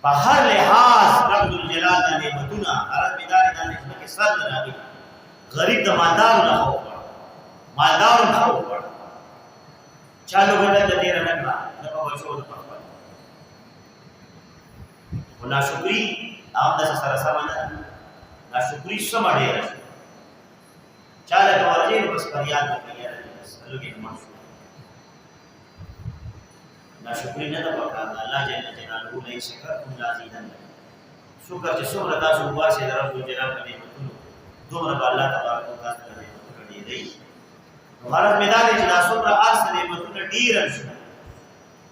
بهر لحاظ رب الجلال د نعمتونه هر میدان د نعمت کې سر راغلي غریب د مالدار نه خو مالدار نه خو چالو ګټه د دې نه کړه د په وشو د پخپل ناشکری عام د سره سم نه ناشکری سم ډیر چاله ورځې بس فریاد کوي بس لږه ماشو ناشکری نه د وکړه الله جل جلاله له شکر کوم لازم شکر چې څومره تاسو واسه د رب جلال په نعمتونو دومره الله تبارک وتعالى کړی دی مهارت میدان چې تاسو پر اصل نعمتونه ډیر شي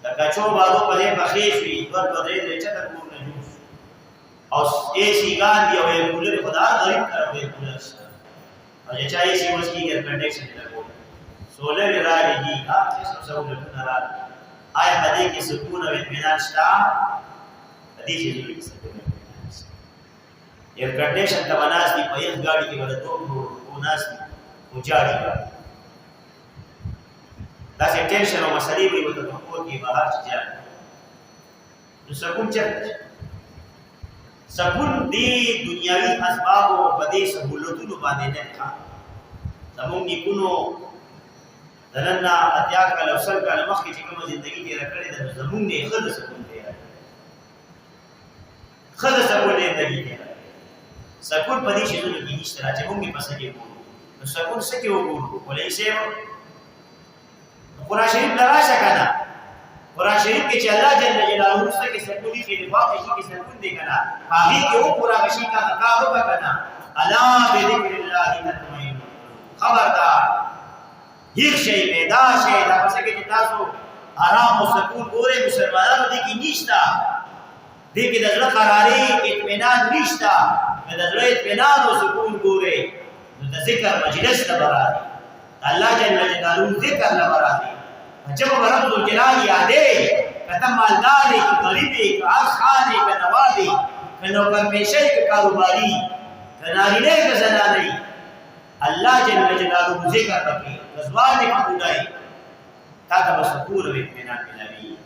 د کچو بادو په دې بخې شي ور په دې چتر کول نه جوړ او اے سی ګان دی او کولر خدا غریب کړو کولر شته او چې چای سی وس کی ایر کنډیشن لګو سولر راځي هغه څه سہولتونه راځي آیا پدې کې سکون او اطمینان شته دې چې دوی سکون ایر کنډیشن ته وناس دی په یو ګاډي کې ورته دوه ناس دی وچاړي دا چې ټینشن او مسلې وي وته په کور کې بهر ځي نو سکون چرته سکون دی دنیاوی اسباب او بدې سہولتونو باندې نه ښه زموږ نیکونو دننا اتیا کله وسل کله مخکې چې کومه ژوندۍ تیر کړې ده زموږ نه خل سکون دی خل سکون دی سکون په دې شی کې نشته چې موږ په سکه وګورو نو سکون سکه وګورو ولې شی قرآن شریف لراشه کنه قرآن شریف کې چې الله جل جلاله سکه سکون دي چې واقعي کې سکون دی کنه هغه کې او قرآن شریف کا کارو کنه الا بذکر الله تطمئن خبردار هیڅ شی پیدا شي دا څنګه چې تاسو آرام او سکون ګورې مسلمانانو دي کې نشتا دې کې د زړه قراري اطمینان نشتا د زړه اطمینان او سکون ګورې نو د ذکر مجلس ته برابر الله جل جلاله ذکر له برابر جب رب الجلال یادې کته مالدار کی غریب کی خان کی نوابی کنو پر پیشے کی کاروباری کنارینه کی زنانی الله جل جلاله ذکر پکې رضوان کی بډای تا ته سکون او اطمینان ملوي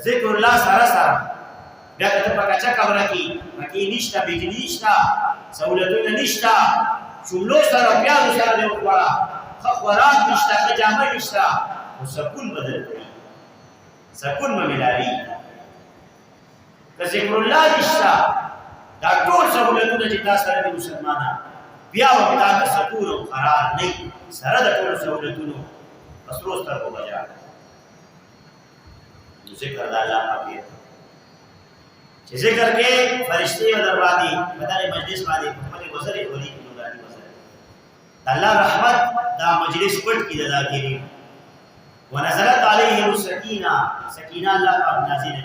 ذکر الله سره سره بیا ته پکا چا کبره کی مکی نشتا بجلی نشتا سہولتونه نشتا شملو سره بیا سره دی وړه خبرات نشتا خجامه نشتا سکون بدل کړي سکون ملالي که ذکر الله نشتا دا ټول سہولتونه چې تاسو سره مسلمانان بیا وکړه د سکون او قرار نه سره د ټول سہولتونو اسروس تر کو بجا ذکر د الله پاک چې ذکر کې فرشتي او دروازې بدل مجلس باندې خپل وزري ولي نوراني وزري الله رحمت دا مجلس پټ کې د ذاکرین ونزلت عليه السكينه سكينه الله پاک نازل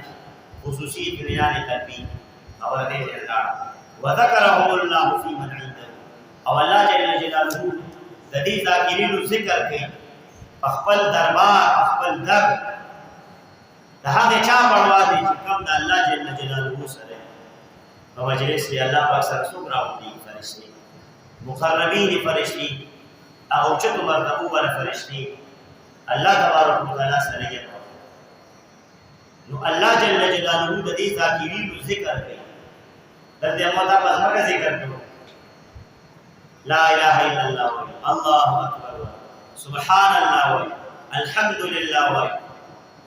خصوصي اطمینان قلبي اور دې الله وذكرهم الله في من عنده او الله جل جلاله د دې ذاکرین ذکر کوي خپل دربار خپل در د هغه چا پروا دي چې کوم د الله جل جلاله سره په مجلس کې الله پاک سره څوک راوړي فرشتي مقربین فرشتي او چې مرتبه ور فرشتي الله تبارک وتعالى سره یې نو الله جل جلاله د دې ذاکرین ذکر کوي د دې ماته په ځمکه ذکر کوي لا اله الا الله الله اکبر سبحان الله الحمد لله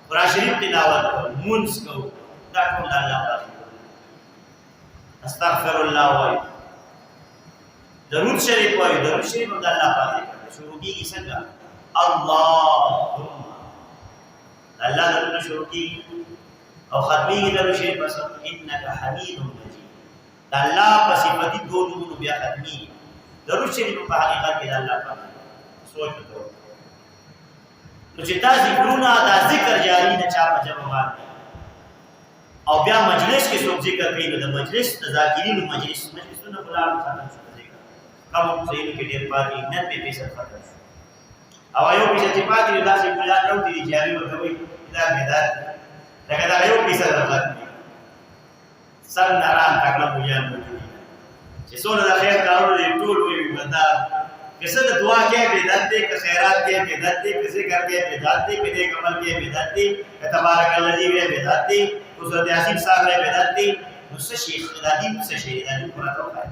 قرآن شریف تلاوت کو منس کو دا ټول الله پاک استغفر الله وای درود شریف وای درود شریف د الله پاک شروع کیږي څنګه اللهم الله درود شروع کیږي او ختمي درود شریف پس انك حمید مجید الله په صفات دوه بیا ختمي درود شریف په حقیقت کې الله پاک سوچ وکړو نو چې دا ذکرونه دا ذکر جاری نه چا په جواب باندې او بیا مجلس کې څوک ذکر کوي نو د مجلس د ذاکرینو مجلسونه بلام ختم شو ذکر کوم څه کې ډېر پاتې 90% ختم شو او یو پیسه چې پاتې دا چې بلان نو دي جاری ورکوي دا میدان دا یو پیسه راغلی سر ناران تکلا بوجان چې څونه د خیر کارونه دي ټول وي بندا کیسه د دعا کې بدعت دي که خیرات کې بدعت دي که ذکر کې بدعت دي که نیک عمل کې بدعت دي که تبارک الذی کې بدعت دي سورۃ یاسین صاحب بدعت دی نو څه شیخ د دین څه شی د دین قرآن راوړي